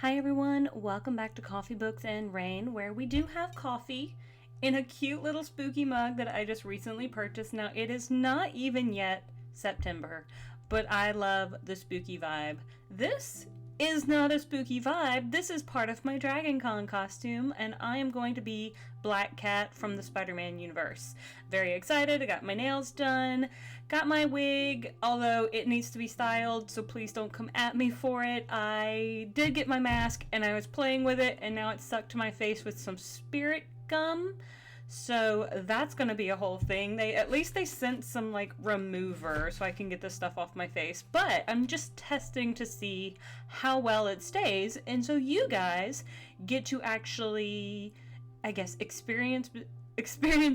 Hi everyone, welcome back to Coffee Books and Rain, where we do have coffee in a cute little spooky mug that I just recently purchased. Now, it is not even yet September, but I love the spooky vibe. This is not a spooky vibe. This is part of my Dragon Con costume, and I am going to be Black Cat from the Spider-Man universe. Very excited. I got my nails done, got my wig, although it needs to be styled, so please don't come at me for it. I did get my mask, and I was playing with it, and now it's stuck to my face with some spirit gum. So that's going to be a whole thing. At least they sent some like remover so I can get this stuff off my face. But I'm just testing to see how well it stays. And so you guys get to actually, I guess, experience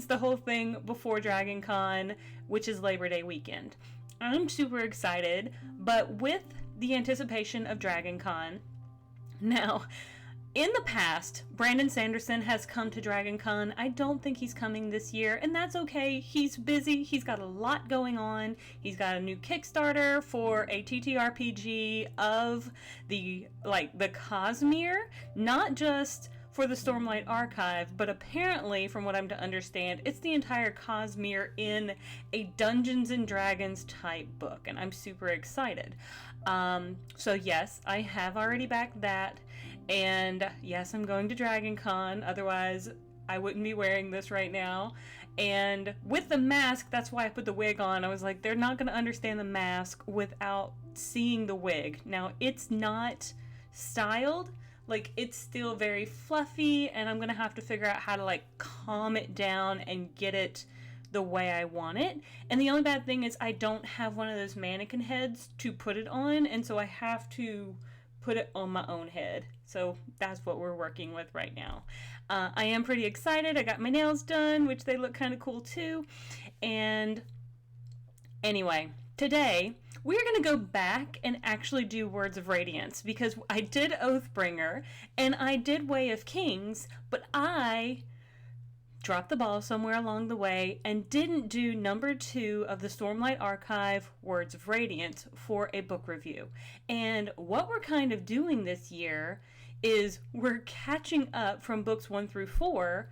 the whole thing before Dragon Con, which is Labor Day weekend. I'm super excited, but with the anticipation of Dragon Con, now, in the past, Brandon Sanderson has come to Dragon Con. I don't think he's coming this year, and that's okay. He's busy. He's got a lot going on. He's got a new Kickstarter for a TTRPG of the cosmere, not just for the Stormlight Archive, but apparently, from what I'm to understand, it's the entire cosmere in a Dungeons and Dragons type book, and I'm super excited. So yes, I have already backed that, and yes, I'm going to Dragon Con, otherwise I wouldn't be wearing this right now. And with the mask, that's why I put the wig on. I was like, they're not going to understand the mask without seeing the wig. Now, it's not styled. Like, it's still very fluffy, and I'm going to have to figure out how to, calm it down and get it the way I want it. And the only bad thing is I don't have one of those mannequin heads to put it on, and so I have to put it on my own head. So that's what we're working with right now. I am pretty excited. I got my nails done, which they look kind of cool too. And anyway, today we're going to go back and actually do Words of Radiance, because I did Oathbringer and I did Way of Kings, but I dropped the ball somewhere along the way and didn't do number 2 of the Stormlight Archive, Words of Radiance, for a book review. And what we're kind of doing this year is we're catching up from books 1 through 4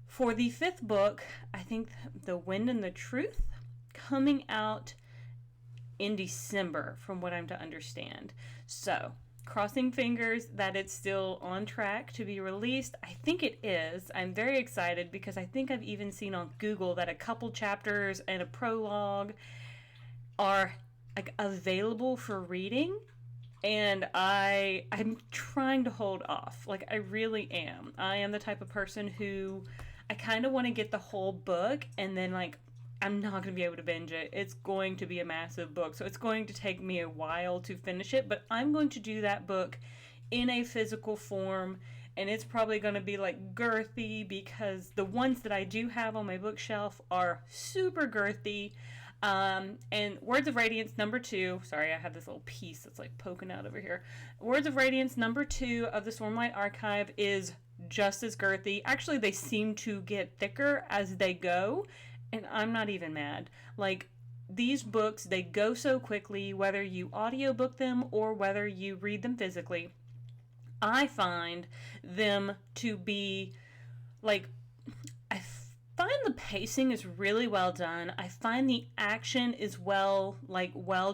for the 5th book, I think The Wind and the Truth, coming out in December, from what I'm to understand. So, crossing fingers that it's still on track to be released. I think it is. I'm very excited because I think I've even seen on Google that a couple chapters and a prologue are available for reading, and I'm trying to hold off. I really am. I am the type of person who I kind of want to get the whole book, and then I'm not going to be able to binge it. It's going to be a massive book, so it's going to take me a while to finish it, but I'm going to do that book in a physical form, and it's probably going to be girthy, because the ones that I do have on my bookshelf are super girthy. And Words of Radiance number 2, sorry, I have this little piece that's poking out over here. Words of Radiance number 2 of the Stormlight Archive is just as girthy. Actually, they seem to get thicker as they go, and I'm not even mad. These books, they go so quickly, whether you audiobook them or whether you read them physically. I find them to be, I find the pacing is really well done. I find the action is well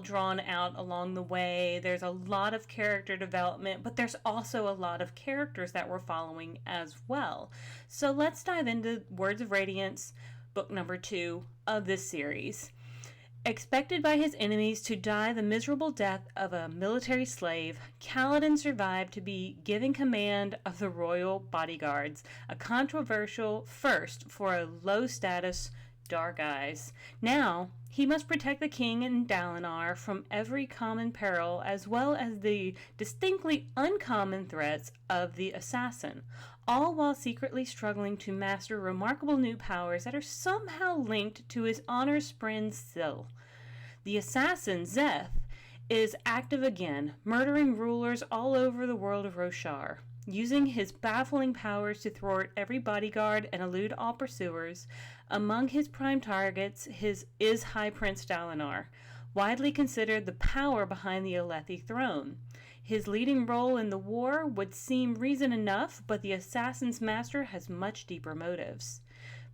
drawn out along the way. There's a lot of character development, but there's also a lot of characters that we're following as well. So let's dive into Words of Radiance, book number 2 of this series. Expected by his enemies to die the miserable death of a military slave, Kaladin survived to be given command of the royal bodyguards, a controversial first for a low-status Dark Eyes. Now, he must protect the king and Dalinar from every common peril, as well as the distinctly uncommon threats of the assassin, all while secretly struggling to master remarkable new powers that are somehow linked to his honor spren Syl. The assassin, Zeth, is active again, murdering rulers all over the world of Roshar. Using his baffling powers to thwart every bodyguard and elude all pursuers, among his prime targets is High Prince Dalinar, widely considered the power behind the Alethi throne. His leading role in the war would seem reason enough, but the assassin's master has much deeper motives.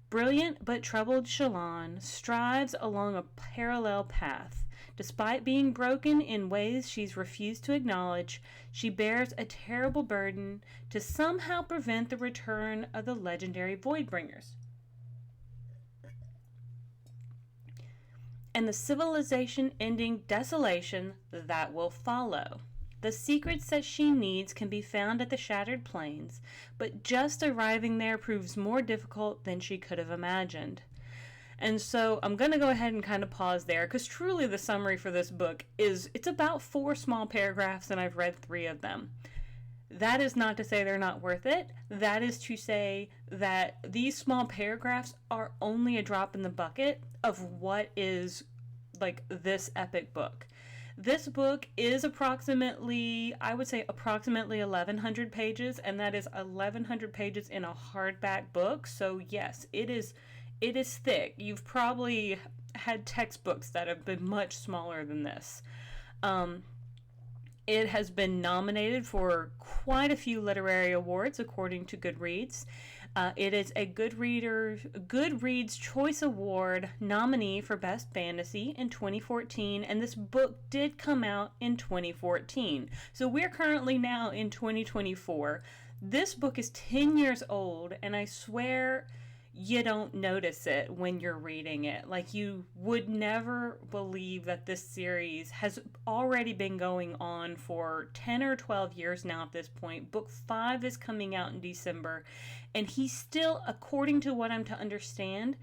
Brilliant but troubled Shallan strives along a parallel path. Despite being broken in ways she's refused to acknowledge, she bears a terrible burden to somehow prevent the return of the legendary Voidbringers and the civilization-ending desolation that will follow. The secrets that she needs can be found at the Shattered Plains, but just arriving there proves more difficult than she could have imagined. And so I'm going to go ahead and kind of pause there, because truly the summary for this book is, it's about 4 small paragraphs and I've read 3 of them. That is not to say they're not worth it. That is to say that these small paragraphs are only a drop in the bucket of what is like this epic book. This book is approximately, I would say approximately 1,100 pages, and that is 1,100 pages in a hardback book. So yes, it is thick. You've probably had textbooks that have been much smaller than this. It has been nominated for quite a few literary awards, according to Goodreads. It is a Goodreads Choice Award nominee for Best Fantasy in 2014, and this book did come out in 2014. So we're currently now in 2024. This book is 10 years old, and I swear you don't notice it when you're reading it. Like, you would never believe that this series has already been going on for 10 or 12 years now at this point. Book 5 is coming out in December, and he still, according to what I'm to understand,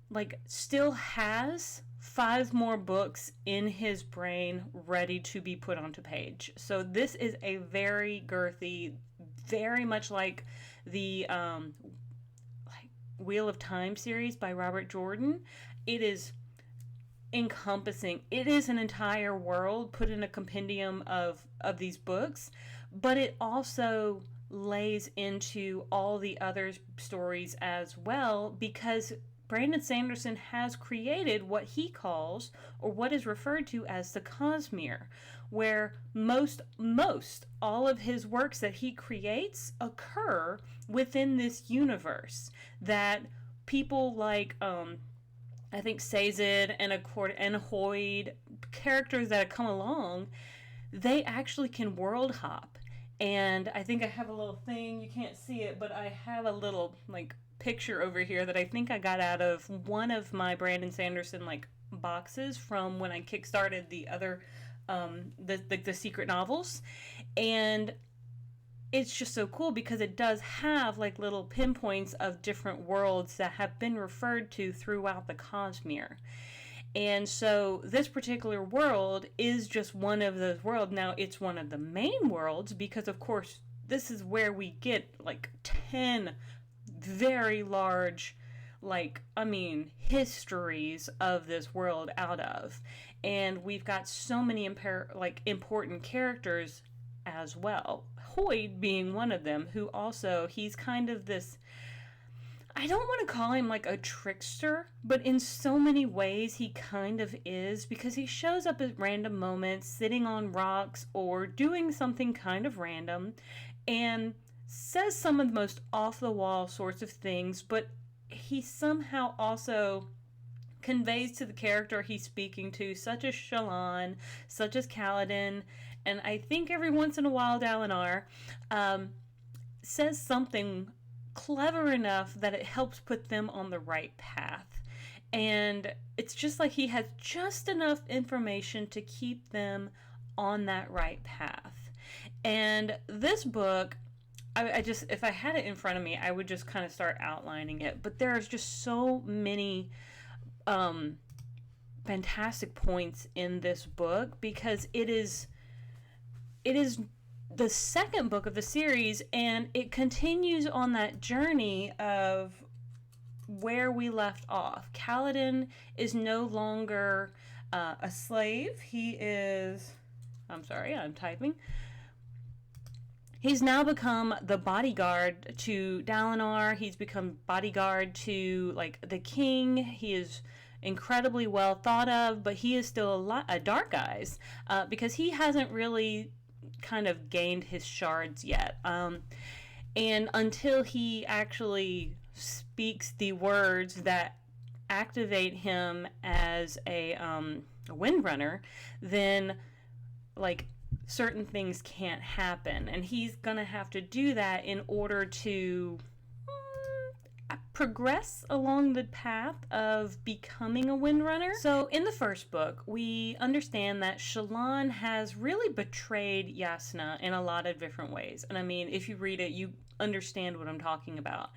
like, still has 5 more books in his brain ready to be put onto page. So this is a very girthy, very much like the Wheel of Time series by Robert Jordan. It is encompassing. It is an entire world put in a compendium of these books, but it also lays into all the other stories as well, because Brandon Sanderson has created what he calls, or what is referred to as, the cosmere, where most all of his works that he creates occur within this universe that people like I think Sazed and Hoyd, characters that have come along, they actually can world hop. And I think I have a little thing, you can't see it, but I have a little like picture over here that I think I got out of one of my Brandon Sanderson like boxes from when I kickstarted the other the secret novels. And it's just so cool because it does have like little pinpoints of different worlds that have been referred to throughout the cosmere. And so this particular world is just one of those worlds. Now, it's one of the main worlds because, of course, this is where we get like 10 very large, histories of this world out of. And we've got so many important characters as well. Hoyd being one of them, who also, he's kind of this, I don't want to call him like a trickster, but in so many ways he kind of is, because he shows up at random moments, sitting on rocks or doing something kind of random, and says some of the most off-the-wall sorts of things, but he somehow also conveys to the character he's speaking to, such as Shallan, such as Kaladin, and I think every once in a while Dalinar, says something clever enough that it helps put them on the right path. And it's just like he has just enough information to keep them on that right path. And this book, I just, if I had it in front of me, I would just kind of start outlining it. But there's just so many fantastic points in this book, because it is the second book of the series, and it continues on that journey of where we left off. Kaladin is no longer a slave. He is, I'm sorry, I'm typing. He's now become the bodyguard to Dalinar. He's become bodyguard to the king. He is incredibly well thought of, but he is still a Dark Eyes, because he hasn't really kind of gained his shards yet. And until he actually speaks the words that activate him as a windrunner, then like certain things can't happen, and he's gonna have to do that in order to progress along the path of becoming a windrunner. So in the first book, we understand that Shallan has really betrayed Yasna in a lot of different ways. And I mean, if you read it, you understand what I'm talking about.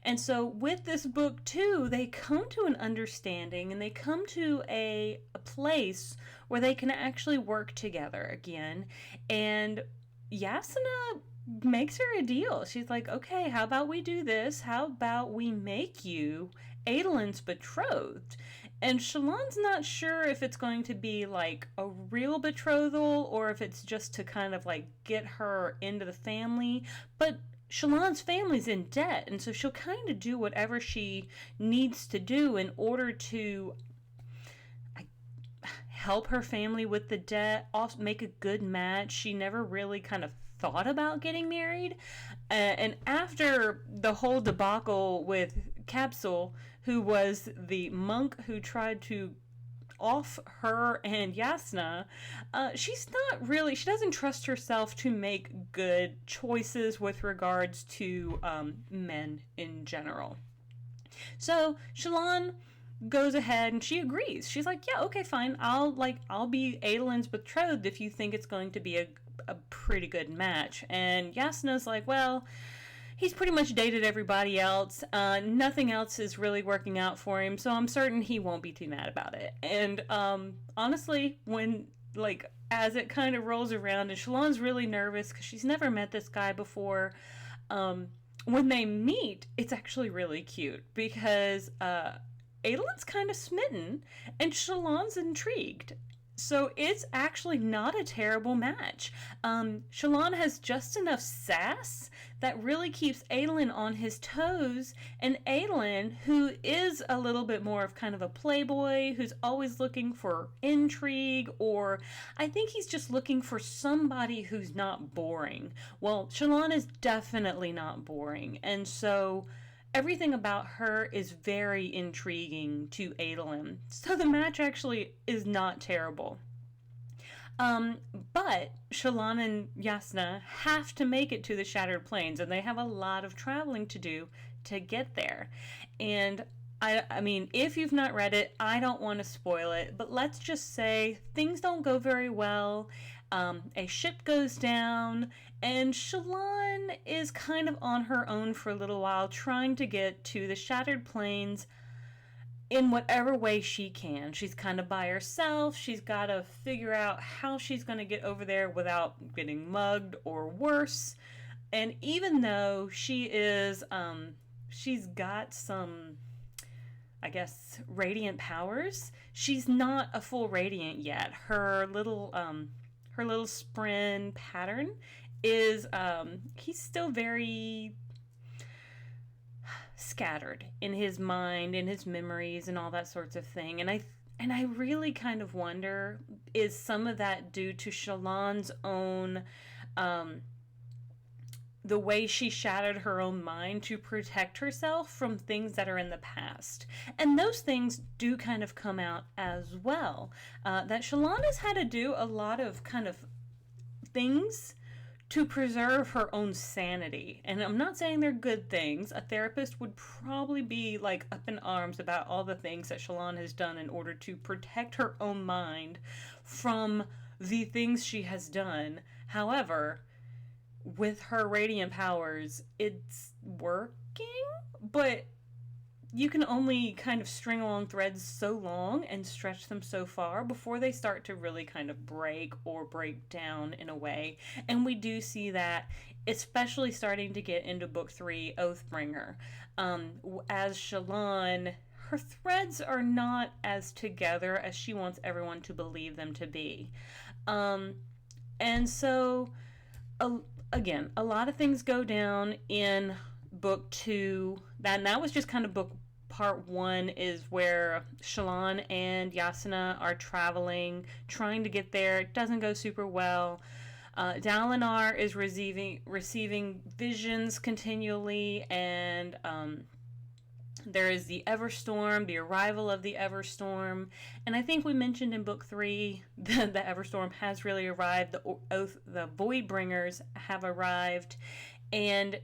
And so with this book too, they come to an understanding, and they come to a place where they can actually work together again. And Yasna makes her a deal. She's like, okay, how about we do this? How about we make you Adolin's betrothed? And Shallan's not sure if it's going to be like a real betrothal or if it's just to kind of like get her into the family. But Shallan's family's in debt, and so she'll kind of do whatever she needs to do in order to help her family with the debt, also make a good match. She never really kind of thought about getting married. And after the whole debacle with Capsule, who was the monk who tried to off her and Yasna, she doesn't trust herself to make good choices with regards to men in general. So Shallan goes ahead and she agrees. She's like, yeah, okay, fine. I'll be Adolin's betrothed if you think it's going to be a pretty good match. And Yasna's like, well, he's pretty much dated everybody else. Nothing else is really working out for him, so I'm certain he won't be too mad about it. And honestly, when as it kind of rolls around, and Shallan's really nervous because she's never met this guy before, when they meet, it's actually really cute because Adolin's kind of smitten and Shallan's intrigued. So it's actually not a terrible match. Shallan has just enough sass that really keeps Adolin on his toes, and Adolin, who is a little bit more of kind of a playboy, who's always looking for intrigue, or I think he's just looking for somebody who's not boring. Well, Shallan is definitely not boring, and so everything about her is very intriguing to Adolin. So the match actually is not terrible. But Shallan and Yasna have to make it to the Shattered Plains, and they have a lot of traveling to do to get there. And I mean, if you've not read it, I don't want to spoil it, but let's just say things don't go very well. A ship goes down, and Shallan is kind of on her own for a little while, trying to get to the Shattered Plains in whatever way she can. She's kind of by herself. She's got to figure out how she's going to get over there without getting mugged or worse. And even though she is, she's got some, I guess, radiant powers, she's not a full radiant yet. Her little Spren pattern is, he's still very scattered in his mind, in his memories, and all that sorts of thing. And I really kind of wonder, is some of that due to Shallan's own, the way she shattered her own mind to protect herself from things that are in the past. And those things do kind of come out as well. That Shallan has had to do a lot of kind of things to preserve her own sanity. And I'm not saying they're good things. A therapist would probably be like up in arms about all the things that Shallan has done in order to protect her own mind from the things she has done. However, with her radiant powers, it's working, but you can only kind of string along threads so long and stretch them so far before they start to really kind of break or break down in a way. And we do see that, especially starting to get into book 3, Oathbringer. As Shallan, her threads are not as together as she wants everyone to believe them to be. And so, again, a lot of things go down in book 2. That was just kind of book part 1, is where Shallan and Yasna are traveling, trying to get there. It doesn't go super well. Dalinar is receiving visions continually, and there is the Everstorm, the arrival of the Everstorm, and I think we mentioned in book 3 that the Everstorm has really arrived. The Voidbringers have arrived, and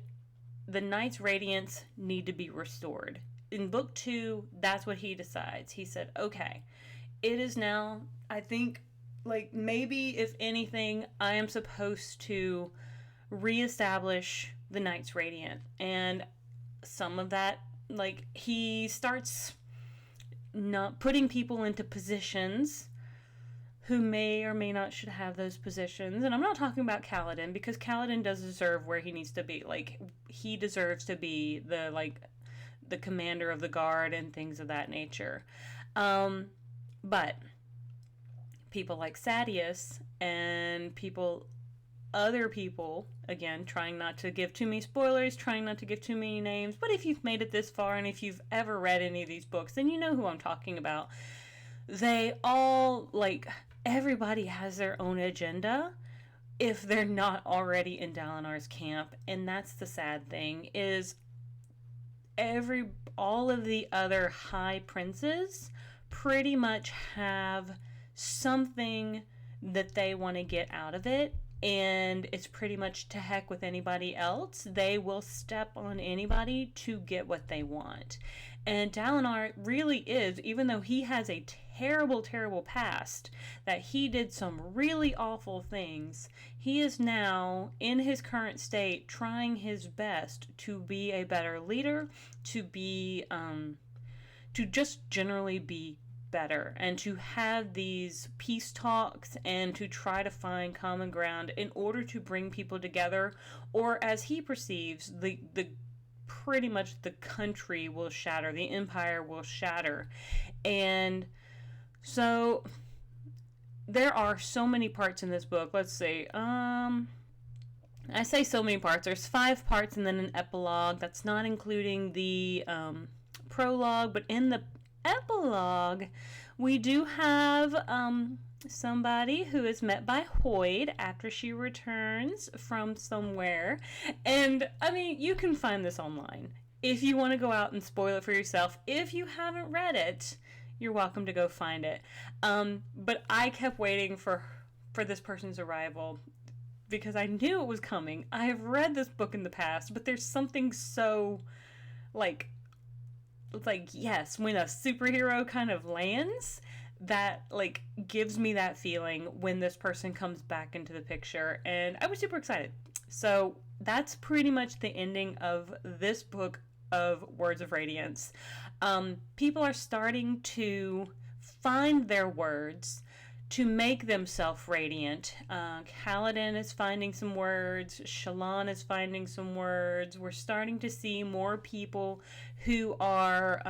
the Knights Radiance need to be restored. In book 2, that's what he decides. He said, okay, it is now, I think, like, maybe if anything, I am supposed to reestablish the Knights Radiant. And some of that, like, he starts not putting people into positions who may or may not should have those positions. And I'm not talking about Kaladin, because Kaladin does deserve where he needs to be. Like, he deserves to be the commander of the guard and things of that nature. But people like Sadeas and other people, again, trying not to give too many spoilers, trying not to give too many names, but if you've made it this far and if you've ever read any of these books, then you know who I'm talking about. They all, like, everybody has their own agenda if they're not already in Dalinar's camp, and that's the sad thing, is all of the other high princes pretty much have something that they want to get out of it, and it's pretty much to heck with anybody else. They will step on anybody to get what they want. And Dalinar really is, even though he has a terrible, terrible past, that he did some really awful things, he is now, in his current state, trying his best to be a better leader, to just generally be better, and to have these peace talks and to try to find common ground in order to bring people together, or as he perceives, the pretty much the country will shatter, the empire will shatter. And so there are so many parts in this book. Let's see, I say so many parts. There's 5 parts and then an epilogue. That's not including the prologue, but in the epilogue we do have somebody who is met by Hoyd after she returns from somewhere. And I mean, you can find this online if you want to go out and spoil it for yourself. If you haven't read it, you're welcome to go find it. But I kept waiting for this person's arrival because I knew it was coming. I have read this book in the past, but there's something so like yes, when a superhero kind of lands, that like gives me that feeling when this person comes back into the picture, and I was super excited. So that's pretty much the ending of this book of Words of Radiance. People are starting to find their words to make themselves radiant. Kaladin is finding some words. Shallan is finding some words. We're starting to see more people who are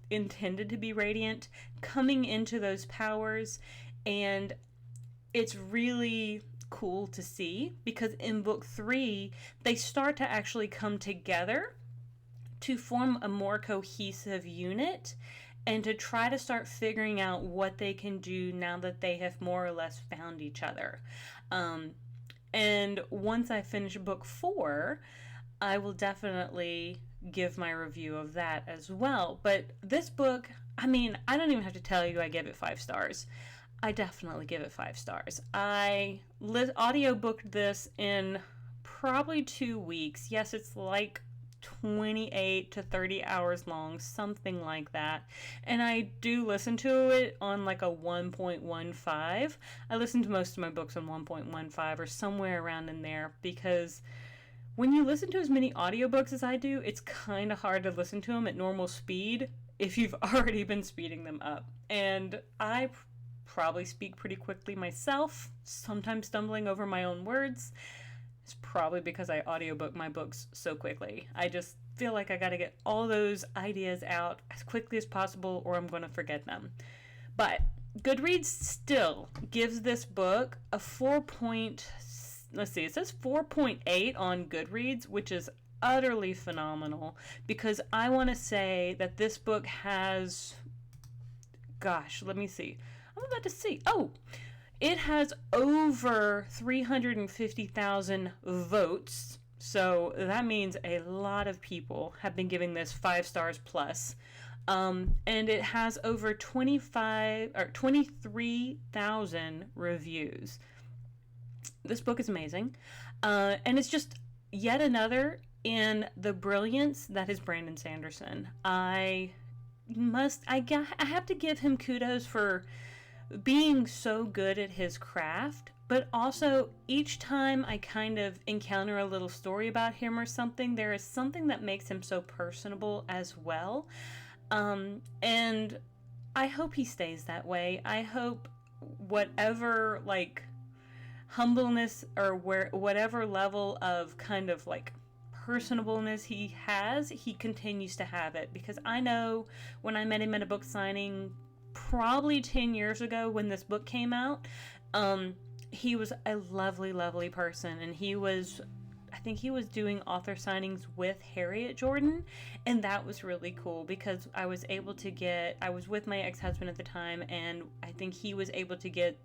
intended to be radiant coming into those powers, and it's really cool to see because in book 3 they start to actually come together to form a more cohesive unit and to try to start figuring out what they can do now that they have more or less found each other. And once I finish book 4, I will definitely give my review of that as well. But this book, I mean, I don't even have to tell you I give it 5 stars. I definitely give it 5 stars. I audiobooked this in probably 2 weeks. Yes, it's like 28 to 30 hours long, something like that. And I do listen to it on like a 1.15. I listen to most of my books on 1.15 or somewhere around in there, because when you listen to as many audiobooks as I do, it's kind of hard to listen to them at normal speed if you've already been speeding them up. And I probably speak pretty quickly myself, sometimes stumbling over my own words. It's probably because I audiobook my books so quickly. I just feel like I gotta get all those ideas out as quickly as possible or I'm gonna forget them. But Goodreads still gives this book a 4.8 on Goodreads, which is utterly phenomenal, because I want to say that this book has, gosh, let me see. I'm about to see. Oh, It has over 350,000 votes. So that means a lot of people have been giving this 5 stars plus. And it has over 23,000 reviews. This book is amazing. And it's just yet another in the brilliance that is Brandon Sanderson. I have to give him kudos for being so good at his craft, but also each time I kind of encounter a little story about him or something, there is something that makes him so personable as well. And I hope he stays that way. I hope whatever like humbleness or whatever level of kind of like personableness he has, he continues to have it, because I know when I met him at a book signing probably 10 years ago when this book came out, he was a lovely, lovely person, and I think he was doing author signings with Harriet Jordan, and that was really cool because I was with my ex-husband at the time, and I think he was able to get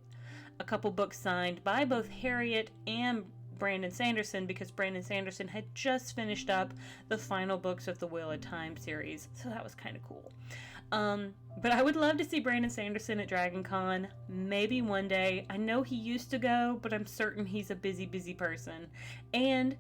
a couple books signed by both Harriet and Brandon Sanderson, because Brandon Sanderson had just finished up the final books of the Wheel of Time series, so that was kind of cool. But I would love to see Brandon Sanderson at Dragon Con, maybe one day. I know he used to go, but I'm certain he's a busy, busy person. And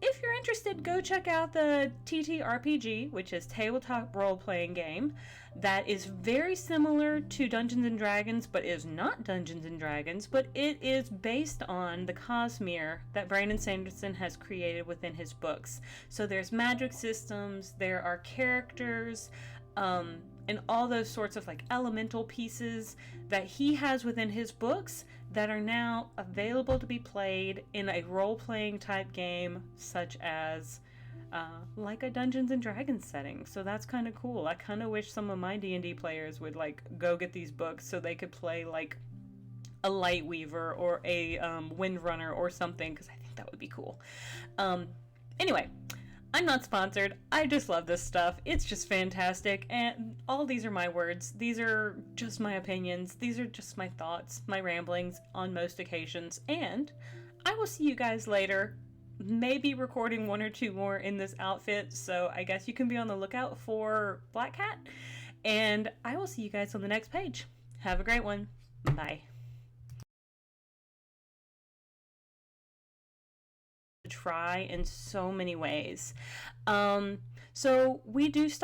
if you're interested, go check out the TTRPG, which is tabletop role-playing game, that is very similar to Dungeons & Dragons, but is not Dungeons & Dragons, but it is based on the cosmere that Brandon Sanderson has created within his books. So there's magic systems, there are characters, and all those sorts of like elemental pieces that he has within his books that are now available to be played in a role-playing type game, such as like a Dungeons and Dragons setting. So that's kind of cool. I kind of wish some of my D&D players would like go get these books so they could play like a Lightweaver or a Windrunner or something, because I think that would be cool. Anyway, I'm not sponsored. I just love this stuff. It's just fantastic. And all these are my words. These are just my opinions. These are just my thoughts, my ramblings on most occasions. And I will see you guys later. Maybe recording 1 or 2 more in this outfit. So I guess you can be on the lookout for Black Cat. And I will see you guys on the next page. Have a great one. Bye. Try in so many ways. So we do start